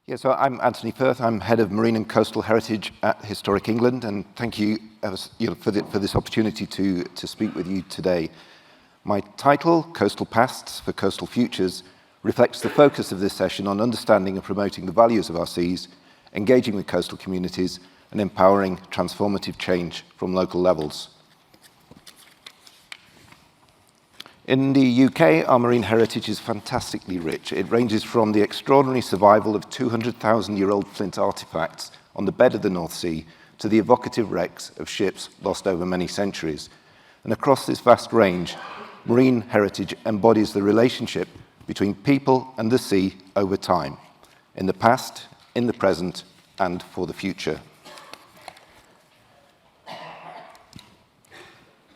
Yeah, so I'm Anthony Firth. I'm Head of Marine and Coastal Heritage at Historic England, and thank you, for this opportunity to speak with you today. My title, Coastal Pasts for Coastal Futures, reflects the focus of this session on understanding and promoting the values of our seas, engaging with coastal communities, and empowering transformative change from local levels. In the UK, our marine heritage is fantastically rich. It ranges from the extraordinary survival of 200,000-year-old flint artifacts on the bed of the North Sea to the evocative wrecks of ships lost over many centuries. And across this vast range, marine heritage embodies the relationship between people and the sea over time, in the past, in the present, and for the future.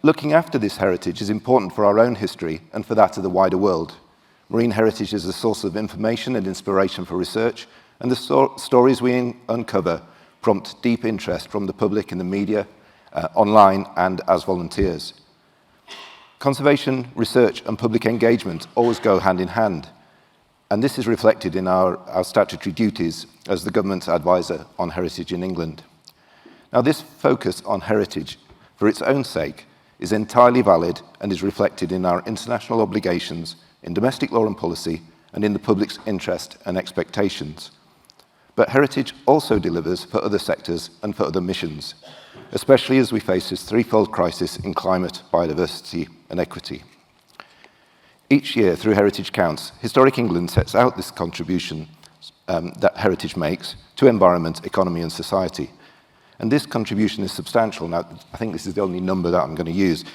Looking after this heritage is important for our own history and for that of the wider world. Marine heritage is a source of information and inspiration for research, and the stories we uncover prompt deep interest from the public in the media, online, and as volunteers. Conservation, research, and public engagement always go hand in hand, and this is reflected in our statutory duties as the government's advisor on heritage in England. Now, this focus on heritage, for its own sake, is entirely valid and is reflected in our international obligations, in domestic law and policy, and in the public's interest and expectations. But heritage also delivers for other sectors and for other missions, especially as we face this threefold crisis in climate, biodiversity, and equity. Each year, through Heritage Counts, Historic England sets out this contribution that heritage makes to environment, economy, and society. And this contribution is substantial. Now, I think this is the only number that I'm going to use.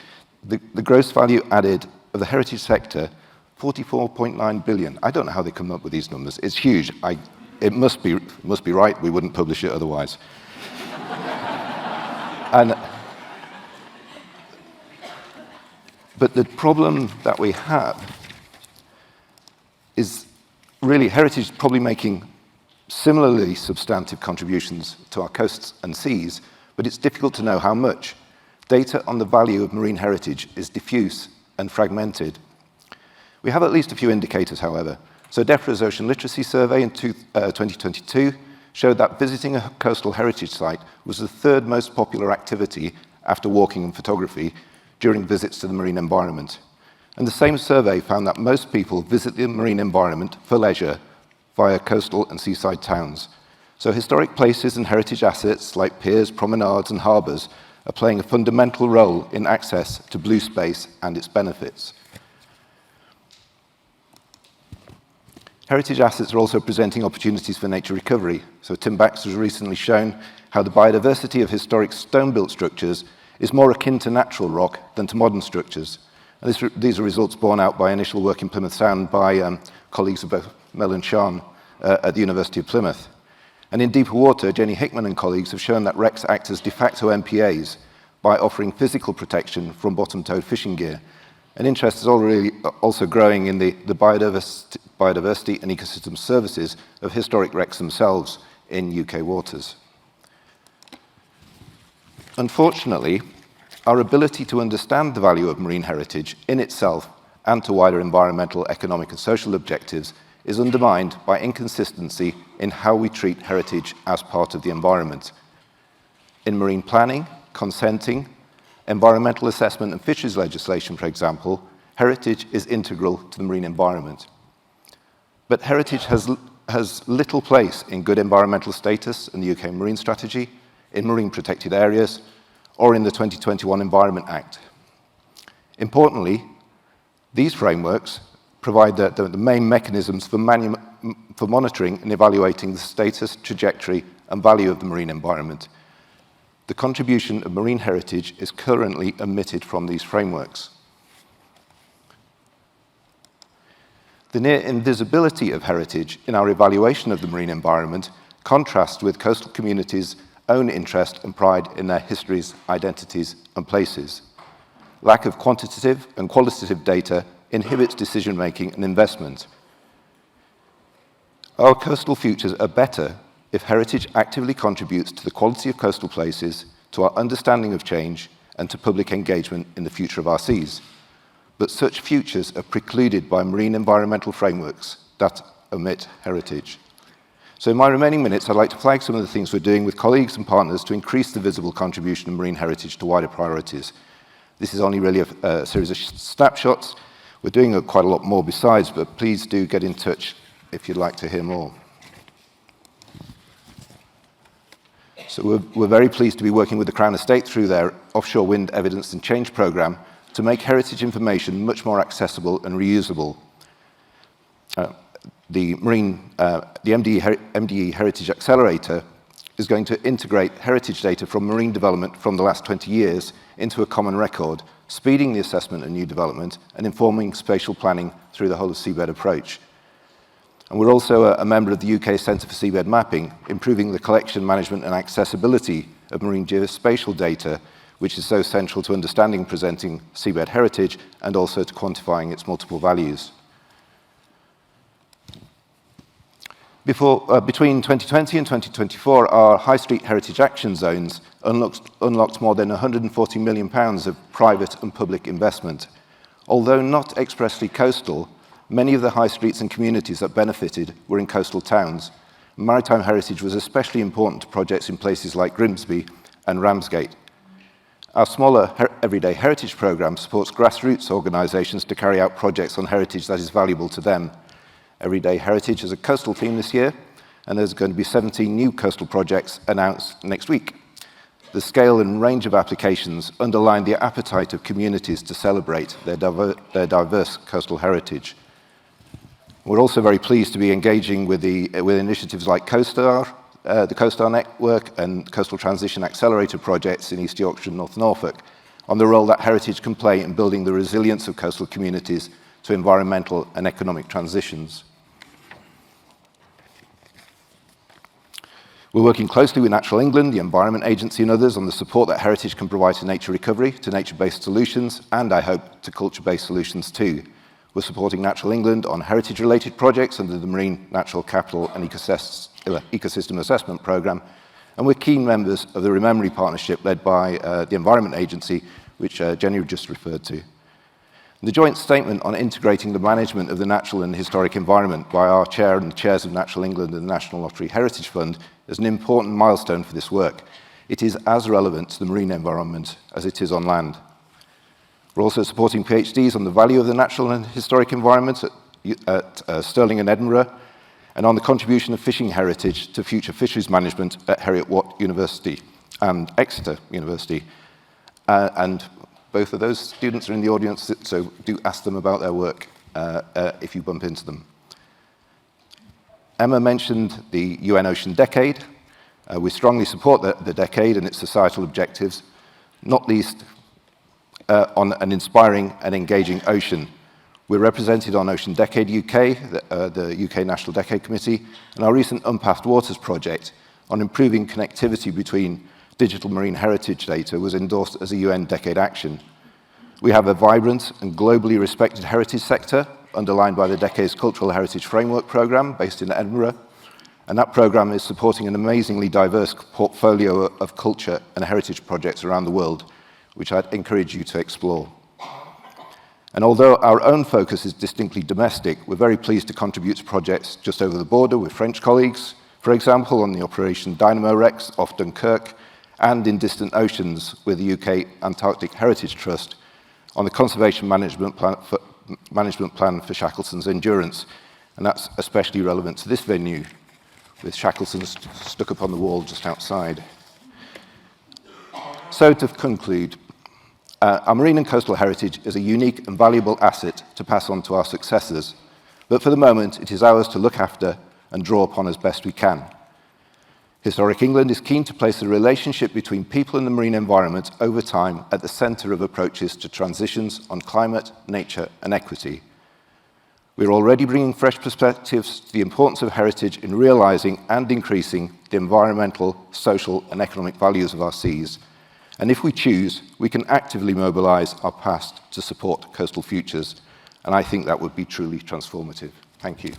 The gross value added of the heritage sector, 44.9 billion. I don't know how they come up with these numbers. It's huge. It must be right. We wouldn't publish it otherwise. But the problem that we have is really heritage is probably making similarly substantive contributions to our coasts and seas, but it's difficult to know how much. Data on the value of marine heritage is diffuse and fragmented. We have at least a few indicators, however. So DEFRA's Ocean Literacy Survey in 2022 showed that visiting a coastal heritage site was the third most popular activity after walking and photography during visits to the marine environment. And the same survey found that most people visit the marine environment for leisure via coastal and seaside towns. So historic places and heritage assets like piers, promenades, and harbours are playing a fundamental role in access to blue space and its benefits. Heritage assets are also presenting opportunities for nature recovery. So Tim Baxter has recently shown how the biodiversity of historic stone-built structures is more akin to natural rock than to modern structures. And these are results borne out by initial work in Plymouth Sound by colleagues of both Mel and Sean at the University of Plymouth. And in deeper water, Jenny Hickman and colleagues have shown that wrecks act as de facto MPAs by offering physical protection from bottom-towed fishing gear. And interest is also growing in the biodiversity and ecosystem services of historic wrecks themselves in UK waters. Unfortunately, our ability to understand the value of marine heritage in itself and to wider environmental, economic, and social objectives is undermined by inconsistency in how we treat heritage as part of the environment. In marine planning, consenting, environmental assessment, and fisheries legislation, for example, heritage is integral to the marine environment. But heritage has little place in good environmental status in the UK Marine Strategy, in marine protected areas, or in the 2021 Environment Act. Importantly, these frameworks provide the main mechanisms for monitoring and evaluating the status, trajectory, and value of the marine environment. The contribution of marine heritage is currently omitted from these frameworks. The near invisibility of heritage in our evaluation of the marine environment contrasts with coastal communities' own interest and pride in their histories, identities, and places. Lack of quantitative and qualitative data inhibits decision-making and investment. Our coastal futures are better if heritage actively contributes to the quality of coastal places, to our understanding of change, and to public engagement in the future of our seas. But such futures are precluded by marine environmental frameworks that omit heritage. So in my remaining minutes, I'd like to flag some of the things we're doing with colleagues and partners to increase the visible contribution of marine heritage to wider priorities. This is only really a series of snapshots. We're doing quite a lot more besides, but please do get in touch if you'd like to hear more. So we're very pleased to be working with the Crown Estate through their Offshore Wind Evidence and Change programme to make heritage information much more accessible and reusable. The MDE Heritage Accelerator is going to integrate heritage data from marine development from the last 20 years into a common record, speeding the assessment of new development and informing spatial planning through the whole of seabed approach. And we're also a member of the UK Centre for Seabed Mapping, improving the collection, management and accessibility of marine geospatial data, which is so central to understanding and presenting seabed heritage and also to quantifying its multiple values. Between 2020 and 2024, our High Street Heritage Action Zones unlocked more than £140 million of private and public investment. Although not expressly coastal, many of the high streets and communities that benefited were in coastal towns. Maritime heritage was especially important to projects in places like Grimsby and Ramsgate. Our smaller Everyday Heritage programme supports grassroots organisations to carry out projects on heritage that is valuable to them. Everyday Heritage has a coastal theme this year, and there's going to be 17 new coastal projects announced next week. The scale and range of applications underline the appetite of communities to celebrate their diverse coastal heritage. We're also very pleased to be engaging with initiatives like CoStar, the CoStar Network and Coastal Transition Accelerator projects in East Yorkshire and North Norfolk on the role that heritage can play in building the resilience of coastal communities to environmental and economic transitions. We're working closely with Natural England, the Environment Agency and others on the support that heritage can provide to nature recovery, to nature-based solutions, and I hope to culture-based solutions too. We're supporting Natural England on heritage-related projects under the Marine Natural Capital and Ecosystem Assessment Programme, and we're keen members of the Rememory Partnership led by the Environment Agency, which Jenny just referred to. The joint statement on integrating the management of the natural and historic environment by our chair and the chairs of Natural England and the National Lottery Heritage Fund is an important milestone for this work. It is as relevant to the marine environment as it is on land. We're also supporting PhDs on the value of the natural and historic environment at Stirling and Edinburgh, and on the contribution of fishing heritage to future fisheries management at Heriot-Watt University and Exeter University. And both of those students are in the audience, so do ask them about their work if you bump into them. Emma mentioned the UN Ocean Decade. We strongly support the decade and its societal objectives, not least on an inspiring and engaging ocean. We're represented on Ocean Decade UK, the UK National Decade Committee, and our recent Unpathed Waters project on improving connectivity between digital marine heritage data was endorsed as a UN Decade Action. We have a vibrant and globally respected heritage sector, underlined by the Decade's Cultural Heritage Framework Programme, based in Edinburgh, and that programme is supporting an amazingly diverse portfolio of culture and heritage projects around the world, which I'd encourage you to explore. And although our own focus is distinctly domestic, we're very pleased to contribute to projects just over the border with French colleagues, for example, on the Operation Dynamo Rex off Dunkirk, and in distant oceans with the UK Antarctic Heritage Trust on the Conservation Management Plan for Shackleton's Endurance. And that's especially relevant to this venue, with Shackleton stuck up on the wall just outside. So to conclude, our marine and coastal heritage is a unique and valuable asset to pass on to our successors, but for the moment it is ours to look after and draw upon as best we can. Historic England is keen to place the relationship between people and the marine environment over time at the centre of approaches to transitions on climate, nature and equity. We are already bringing fresh perspectives to the importance of heritage in realising and increasing the environmental, social and economic values of our seas. And if we choose, we can actively mobilise our past to support coastal futures. And I think that would be truly transformative. Thank you.